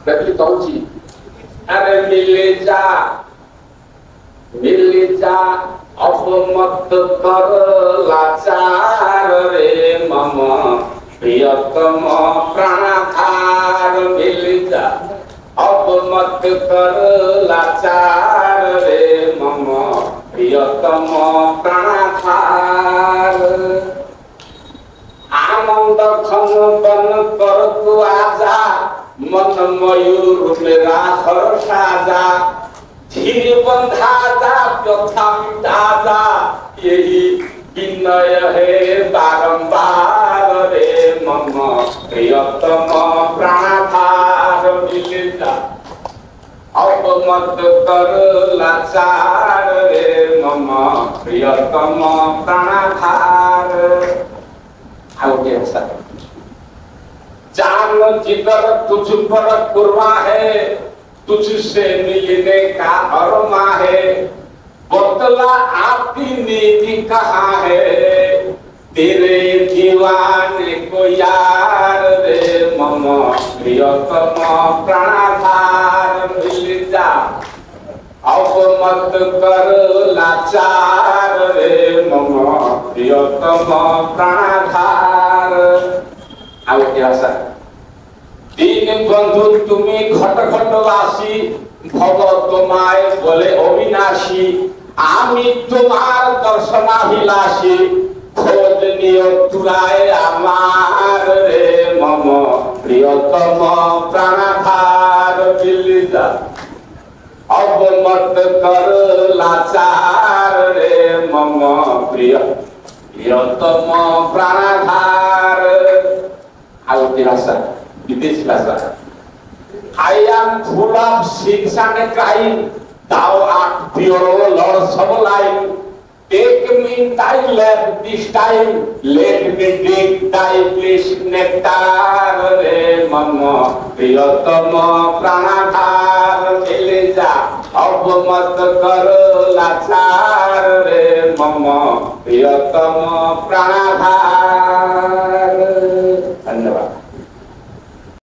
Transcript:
रखी कहूची अरे मिल जा अब मत कर लाचार रे मम प्रियतम प्राणाधार मिल जा अब मत कर लाचार रे मम प्रियतम प्राणाधार आनंद खन बन कर तू आजा मन मयूर मेरा हर साजा धीर बंधा जा व्यथा मिटा जा यही विनय है बारंबार रे मम प्रियतम प्राणाधार मिल जा अब मत कर लाचार रे मम प्रियतम प्राणाधार आओ क्या सर जान जिगर तुझ पर कुर्बा है तुझसे मिलने का अरमा है बतला आपकी नीति कहाँ है तेरे दीवाने को यार रे मम प्रियतम प्राणाधार मिल जा अब मत कर लाचार रे मम प्रियतम प्राणाधार आओ क्या सर तीन बंधु तुम्हें घट घटवासी भव तुम्हारे बोले अविनाशी आमी तुम्हार दर्शनाभिलाषी खोज नियो तुराए आमार रे मम प्रियतम प्राणाधार मिल जा अब मत कर लाचार रे मम प्रियतम प्राणाधार आओ क्या सर विदेश भाषा I am full of sins and crime thou art pure Lord sublime take me in thy lap this time let me drink thy bliss nectar re mama priyatam pranadhar mile ja ab mat kar lachar re mama priyatam pranadhar